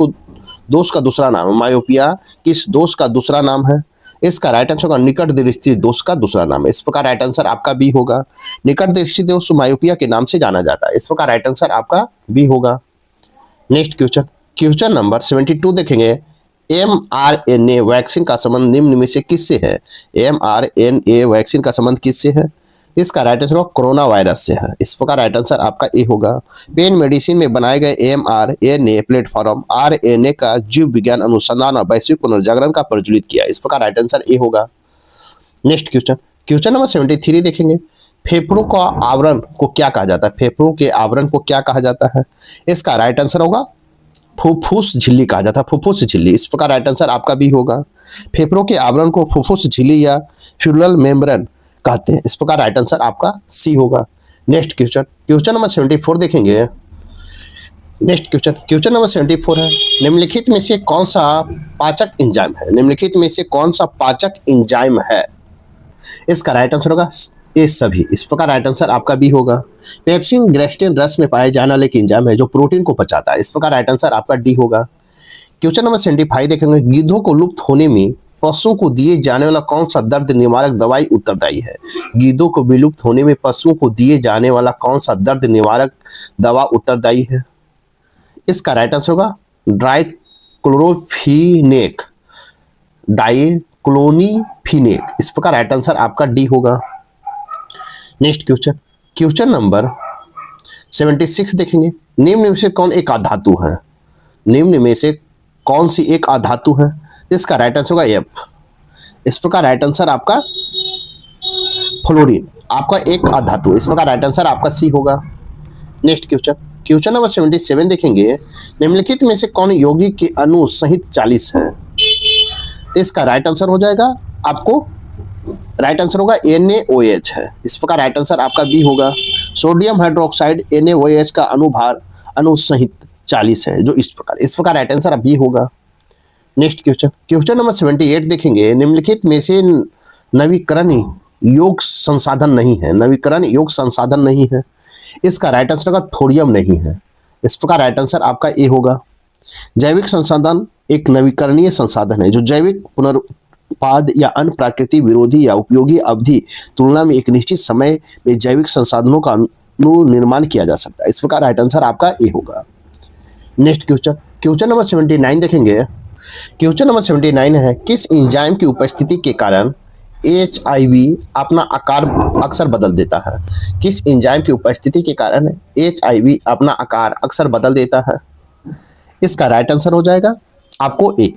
का दूसरा नाम है? मायोपिया किस दोष का दूसरा नाम है? इसका राइट आंसर होगा निकट दृष्टि दोष का दूसरा नाम है, इस प्रकार राइट आंसर आपका बी होगा। निकट दृष्टि दोष मायोपिया के नाम से जाना जाता है, इस प्रकार राइट आंसर आपका बी होगा। नेक्स्ट क्वेश्चन, क्वेश्चन नंबर 72 देखेंगे। mRNA वैक्सीन का संबंध निम्न में से किससे है? mRNA वैक्सीन का संबंध किससे है? इसका राइट आंसर कोरोना वायरस से है, इस प्रकार राइट आंसर आपका ए होगा। पेन मेडिसिन में बनाए गए mRNA प्लेटफॉर्म RNA का जीव विज्ञान अनुसंधान और वैश्विक पुनर्जागरण का प्रज्वलित किया, इस प्रकार राइट आंसर ए होगा। नेक्स्ट क्वेश्चन, क्वेश्चन नंबर 73 देखेंगे। फेफड़ों का आवरण को क्या कहा जाता है? फेफड़ों के आवरण को क्या कहा जाता है? इसका राइट आंसर होगा फुफ्फुस झिल्ली कहा जाता है, फुफ्फुस झिल्ली, इस प्रकार राइट आंसर आपका भी होगा। फेफड़ों के आवरण को फुफ्फुस झिल्ली या फ्यूरल मेम्ब्रेन कहते हैं, इस प्रकार राइट आंसर आपका सी होगा। नेक्स्ट क्वेश्चन, क्वेश्चन नंबर 74 देखेंगे। नेक्स्ट क्वेश्चन, क्वेश्चन नंबर 74 है, निम्नलिखित में से कौन सा पाचक एंजाइम है? निम्नलिखित में से कौन सा पाचक एंजाइम है? इसका राइट आंसर होगा ए सभी। इस प्रकार राइट आंसर आपका बी होगा। पेप्सिन ग्रेस्टिन रस में पाए जाने वाले एक एंजाइम है जो प्रोटीन को पचाता है। इस प्रकार राइट आंसर आपका डी होगा। क्वेश्चन नंबर 75 देखेंगे, गिद्धों को लुप्त होने में पशुओं को दिए जाने वाला कौन सा दर्द निवारक दवाई उत्तरदायी है? गिद्धों को विलुप्त होने में पशुओं को दिए जाने वाला कौन सा दर्द निवारक दवा उत्तरदायी है? इसका राइट आंसर होगा डाइक्लोरोफिनेक, डाइक्लोनिफिनेक। इस प्रकार राइट आंसर आपका डी होगा। नेक्स्ट क्वेश्चन, क्वेश्चन नंबर 76 देखेंगे, निम्न में से कौन एक अधातु है? निम्न में से कौन सी एक अधातु है? इसका राइट आंसर होगा एफ। इस प्रकार राइट आंसर आपका फ्लोरीन आपका एक अधातु। इस प्रकार राइट आंसर आपका सी होगा। नेक्स्ट क्वेश्चन, क्वेश्चन नंबर 77 देखेंगे, निम्नलिखित में से कौन यौगिक के अणु सहित 40 है? इसका राइट आंसर हो जाएगा आपको, राइट आंसर होगा NaOH है। इस प्रकार राइट आंसर आपका बी होगा। सोडियम हाइड्रोक्साइड NaOH का अनुभार अणु सहित 40 है, जो इस प्रकार राइट आंसर बी होगा। नेक्स्ट क्वेश्चन, क्वेश्चन नंबर 78 देखेंगे, निम्नलिखित में से नवीकरण योग संसाधन नहीं है। नवीकरण योग संसाधन नहीं है। इसका राइट आंसर होगा थोरियम नहीं है। इस प्रकार राइट आंसर आपका ए होगा। जैविक संसाधन एक नवीकरणीय संसाधन है जो जैविक पुनरुत्पाद या अन्य प्राकृतिक विरोधी या उपयोगी अवधि तुलना में एक निश्चित समय में जैविक संसाधनों का निर्माण किया जा सकता है। इस प्रकार राइट आंसर आपका ए होगा। नेक्स्ट क्वेश्चन, क्वेश्चन नंबर 79 देखेंगे। क्वेश्चन नंबर 79 है, किस एंजाइम की उपस्थिति के कारण HIV अपना आकार अक्सर बदल देता है? किस एंजाइम की उपस्थिति के कारण HIV अपना आकार अक्सर बदल देता है? इसका राइट आंसर हो जाएगा आपको ए,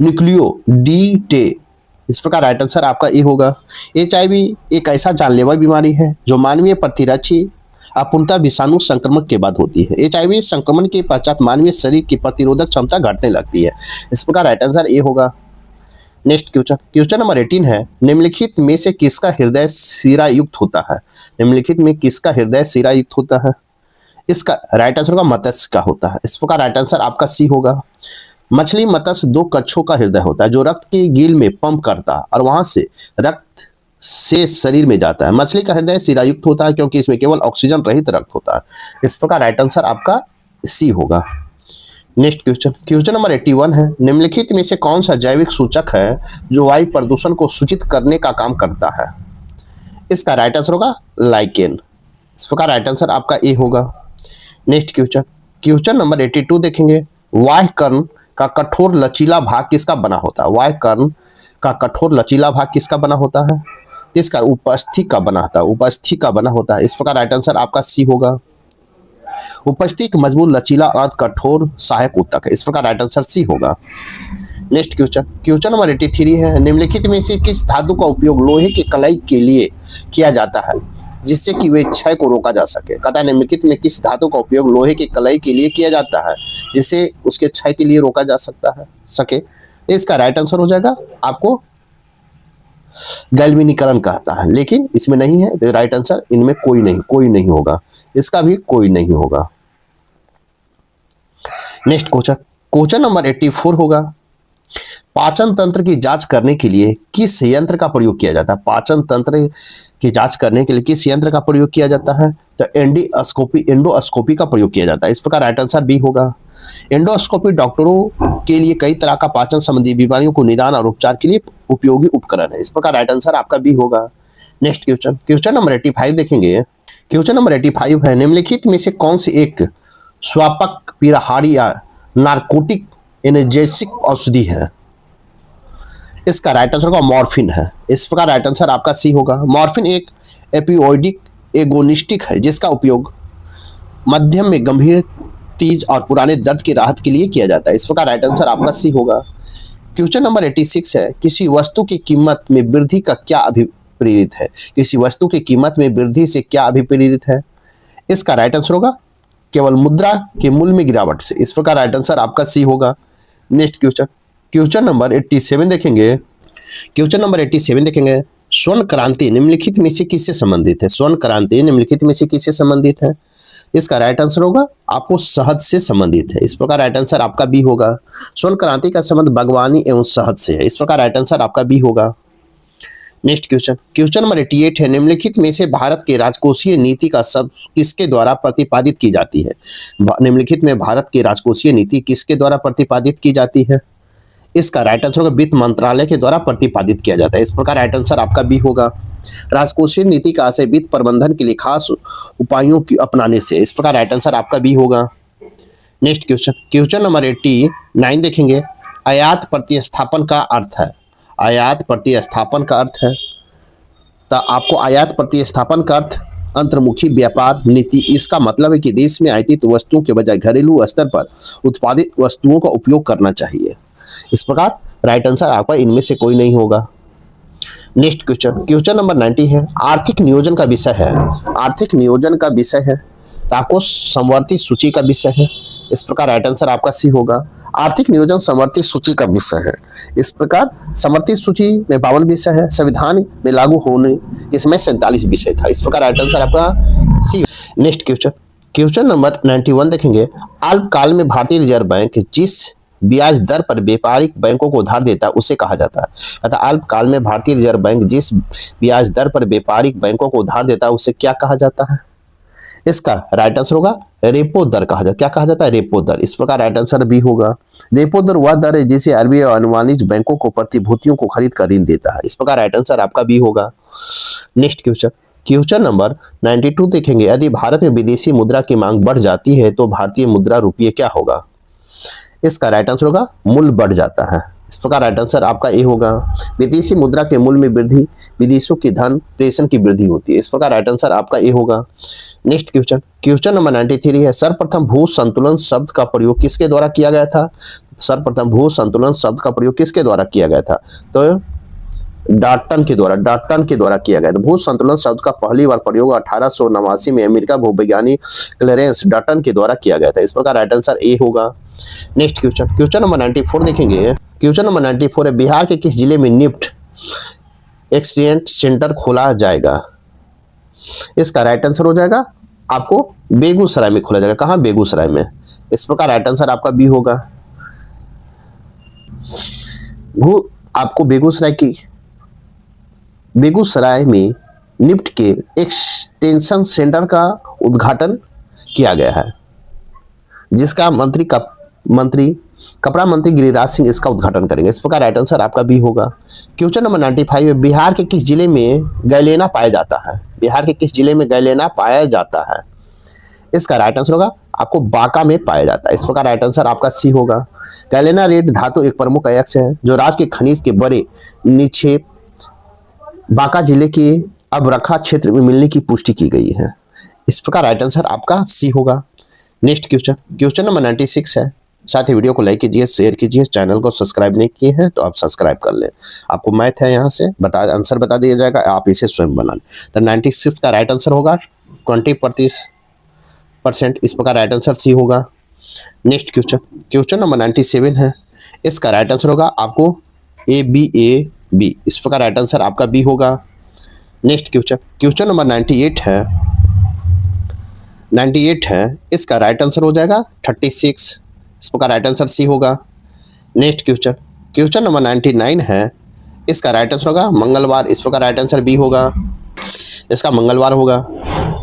न्यूक्लियोडीटे। इस प्रकार राइट आंसर आपका ए होगा। HIV एक ऐसा जानलेवा बीमारी है जो मानवीय प्रतिरक्षी अपूर्णता विषाणु संक्रमण के बाद होती है। HIV संक्रमण के पश्चात मानवीय शरीर की प्रतिरोधक क्षमता घटने लगती है। इस प्रकार राइट आंसर ए होगा। नेक्स्ट क्वेश्चन, क्वेश्चन नंबर 18 है, निम्नलिखित में से किसका हृदय शिरा युक्त होता है? निम्नलिखित में किसका हृदय शिरा युक्त होता है? इसका राइट आंसर होगा मत्स्य का होता है। इस प्रकार राइट आंसर आपका सी होगा। मछली मत्स्य दो कक्षों का हृदय होता है जो रक्त की गिल में पंप करता है और वहां से रक्त से शरीर में जाता है। मछली का हृदय शिरा युक्त होता है क्योंकि इसमें केवल ऑक्सीजन रहित रक्त होता है। इस प्रकार राइट आंसर आपका सी होगा। नेक्स्ट क्वेश्चन, क्वेश्चन नंबर 81 है, निम्नलिखित में से कौन सा जैविक सूचक है जो वायु प्रदूषण को सूचित करने का काम करता है? इसका राइट आंसर होगा लाइकेन। इस प्रकार राइट आंसर आपका ए होगा। नेक्स्ट क्वेश्चन, क्वेश्चन नंबर 82 देखेंगे, वाह्य कर्ण का कठोर लचीला भाग किसका बना होता है? वाह्य कर्ण का कठोर लचीला भाग किसका बना होता है? इसका उपस्थिक का बना होता है। उपस्थिक का बना होता है। इस प्रकार राइट आंसर आपका सी होगा। उपस्थिक मजबूत लचीला अर्ध कठोर सहायक ऊतक है। इस प्रकार राइट आंसर सी होगा। नेक्स्ट क्वेश्चन, क्वेश्चन नंबर 83 है, निम्नलिखित में से किस धातु का उपयोग लोहे की कलाई के लिए किया जाता है जिससे कि वे क्षय को रोका जा सके? कहता है निम्नलिखित में किस धातु का उपयोग लोहे की कलाई के लिए किया जाता है जिससे उसके क्षय के लिए रोका जा सकता है सके? इसका राइट आंसर हो जाएगा आपको गैल्वेनीकरण कहता है, लेकिन इसमें नहीं है तो राइट आंसर इनमें कोई नहीं होगा। इसका भी कोई नहीं होगा। नेक्स्ट क्वेश्चन, क्वेश्चन नंबर 84 होगा, पाचन तंत्र की जांच करने के लिए किस यंत्र का प्रयोग किया जाता है? पाचन तंत्र की जांच करने के लिए किस यंत्र का प्रयोग किया जाता है? तो एंडोस्कोपी का प्रयोग किया जाता है। इस प्रकार राइट आंसर बी होगा। एंडोस्कोपी डॉक्टरों के लिए कई तरह का पाचन संबंधी बीमारियों को निदान और उपचार के लिए उपयोगी उपकरण है। इस प्रकार राइट आंसर आपका बी होगा। नेक्स्ट क्वेश्चन, क्वेश्चन नंबर 85 देखेंगे। क्वेश्चन नंबर 85 है, निम्नलिखित में से कौन सी एक स्वापक पीड़ाहारी या नार्कोटिक एनेजेसिक औषधि है? इसका राइट आंसर होगा मॉर्फिन है। इस प्रकार राइट आंसर आपका सी होगा। मॉर्फिन एक एपिओइडिक एगोनिस्टिक है जिसका उपयोग मध्यम में गंभीर तेज और पुराने दर्द की राहत के लिए किया जाता है। इस प्रकार राइट आंसर आपका सी होगा। क्वेश्चन नंबर 86 है, किसी वस्तु की कीमत में वृद्धि का क्या अभिप्रेरित है? किसी वस्तु की कीमत में वृद्धि से क्या अभिप्रेरित है? इसका राइट आंसर होगा केवल मुद्रा के मूल्य में गिरावट से। इस प्रकार राइट आंसर आपका सी होगा। नेक्स्ट क्वेश्चन, क्वेश्चन नंबर 87 देखेंगे। क्वेश्चन नंबर 87 देखेंगे, स्वर्ण क्रांति निम्नलिखित में से किससे संबंधित है? स्वर्ण क्रांति निम्नलिखित में से किससे संबंधित है? इसका राइट आंसर होगा आपको शहद से संबंधित है। इस प्रकार राइट आंसर आपका बी होगा। स्वर्ण क्रांति का संबंध बागवानी एवं शहद से है। इस प्रकार राइट आंसर आपका बी होगा। नेक्स्ट क्वेश्चन, क्वेश्चन नंबर 88 है, निम्नलिखित में से भारत के राजकोषीय नीति का सब किसके द्वारा प्रतिपादित की जाती है? निम्नलिखित में भारत की राजकोषीय नीति किसके द्वारा प्रतिपादित की जाती है? इसका राइट आंसर होगा वित्त मंत्रालय के द्वारा प्रतिपादित किया जाता है। इस प्रकार राइट आंसर आपका बी होगा। राजकोषीय नीति का आशय वित्त प्रबंधन के लिए खास उपायों की अपनाने से। इस प्रकार राइट आंसर आपका बी होगा। नेक्स्ट क्वेश्चन, क्वेश्चन नंबर 89 देखेंगे, आयात प्रतिस्थापन का अर्थ है। आयात प्रतिस्थापन का अर्थ है, तो आपको आयात प्रतिस्थापन का अर्थ अंतर्मुखी व्यापार नीति। इसका मतलब है कि देश में आयातित वस्तुओं के बजाय घरेलू स्तर पर उत्पादित वस्तुओं का उपयोग करना चाहिए। इस प्रकार राइट आंसर आपका इनमें से कोई नहीं होगा। नेक्स्ट क्वेश्चन, क्वेश्चन नंबर 90 है, आर्थिक नियोजन का विषय है। आर्थिक नियोजन का विषय है, तो आपको समवर्ती सूची का विषय है। इस प्रकार राइट आंसर आपका सी होगा। आर्थिक नियोजन समवर्ती सूची का विषय है। इस प्रकार समवर्ती सूची में 52 विषय है, संविधान में लागू होने इसमें 47 विषय था। इस प्रकार राइट आंसर आपका सी। नेक्स्ट क्वेश्चन, क्वेश्चन नंबर 91 देखेंगे, अल्पकाल में भारतीय रिजर्व बैंक जिस ब्याज दर पर व्यापारिक बैंकों को उधार देता है उसे कहा जाता है। अतः अल्पकाल में भारतीय रिजर्व बैंक जिस ब्याज दर पर व्यापारिक बैंकों को उधार देता है उसे क्या कहा जाता है? इसका राइट आंसर होगा रेपो दर कहा जाता है। क्या कहा जाता है? रेपो दर। इस प्रकार राइट आंसर भी होगा। रेपो दर वह दर है जिसे आरबीआई और अनुवानित बैंकों को प्रतिभूतियों को खरीद कर ऋण देता है। इस प्रकार राइट आंसर आपका भी होगा। नेक्स्ट क्वेश्चन, क्वेश्चन नंबर 92 देखेंगे, यदि भारत में विदेशी मुद्रा की मांग बढ़ जाती है तो भारतीय मुद्रा रुपये क्या होगा? इसका राइट आंसर होगा मूल्य बढ़ जाता है। इस प्रकार राइट आंसर आपका ए होगा। विदेशी मुद्रा के मूल्य में वृद्धि विदेशों की धन प्रेषण की वृद्धि होती है। इस प्रकार राइट आंसर आपका ए होगा। नेक्स्ट क्वेश्चन, क्वेश्चन नंबर 93 है, सर्वप्रथम भू संतुलन शब्द का प्रयोग किसके द्वारा किया गया था? सर्वप्रथम भू संतुलन शब्द का प्रयोग किसके द्वारा किया गया था? तो डाल्टन के द्वारा किया गया था। भू संतुलन शब्द का पहली बार प्रयोग 1889 में अमेरिका भूवैज्ञानिक क्लैरेंस डाल्टन के द्वारा किया गया था। इस प्रकार राइट आंसर ए होगा। नेक्स्ट क्वेश्चन, क्वेश्चन नंबर 94 देखेंगे। क्वेश्चन नंबर 94 है, बिहार के किस जिले में निफ्ट एक्सचेंज सेंटर खोला जाएगा? इसका राइट आंसर हो जाएगा आपको बेगूसराय में खोला जाएगा। कहां? बेगूसराय में। इस प्रकार राइट आंसर आपका बी होगा। आपको बेगूसराय में निफ्ट के एक्सटेंशन सेंटर का उद्घाटन किया गया है, जिसका कपड़ा मंत्री गिरिराज सिंह इसका उद्घाटन करेंगे। इस प्रकार राइट आंसर आपका बी होगा। क्वेश्चन नंबर 95 है, बिहार के किस जिले में गैलेना पाया जाता है? बिहार के किस जिले में गैलेना पाया जाता है? इसका राइट आंसर होगा आपको बांका में पाया जाता है। इस प्रकार राइट आंसर आपका सी होगा। गैलेना रेड धातु एक प्रमुख अयस्क है जो राज्य के खनिज के बड़े निक्षेप बांका जिले के अबरखा क्षेत्र में मिलने की पुष्टि की गई है। इस प्रकार राइट आंसर आपका सी होगा। नेक्स्ट क्वेश्चन, क्वेश्चन नंबर 96 है। साथ ही वीडियो को लाइक कीजिए, शेयर कीजिए, चैनल को सब्सक्राइब नहीं किए हैं तो आप सब्सक्राइब कर लें। आपको मैथ है, यहाँ से आंसर बता दिया जाएगा, आप इसे स्वयं बना लें। तो 96 का राइट आंसर होगा 20%। इस प्रकार राइट आंसर सी होगा। नेक्स्ट क्वेश्चन, क्वेश्चन नंबर 97 है। इसका राइट आंसर होगा आपको ए बी। इस प्रकार राइट आंसर आपका बी होगा। नेक्स्ट क्वेश्चन, क्वेश्चन नंबर 98 है। इसका राइट आंसर हो जाएगा 36। इस प्रकार राइट आंसर सी होगा। नेक्स्ट क्वेश्चन, क्वेश्चन नंबर 99 है। इसका राइट आंसर होगा मंगलवार। इस प्रकार राइट आंसर बी होगा। इसका मंगलवार होगा।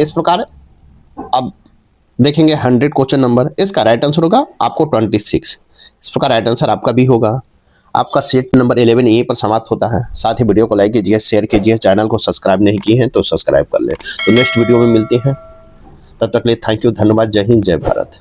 इस प्रकार अब देखेंगे 100 क्वेश्चन नंबर। इसका राइट आंसर होगा आपको 26। इस प्रकार राइट आंसर आपका भी होगा। आपका सेट नंबर 11 यहीं पर समाप्त होता है। साथ ही वीडियो को लाइक कीजिए, शेयर कीजिए, चैनल को सब्सक्राइब नहीं किए हैं तो सब्सक्राइब कर लें। तो नेक्स्ट वीडियो में मिलते हैं, तब तक के लिए थैंक यू, धन्यवाद, जय हिंद, जय भारत।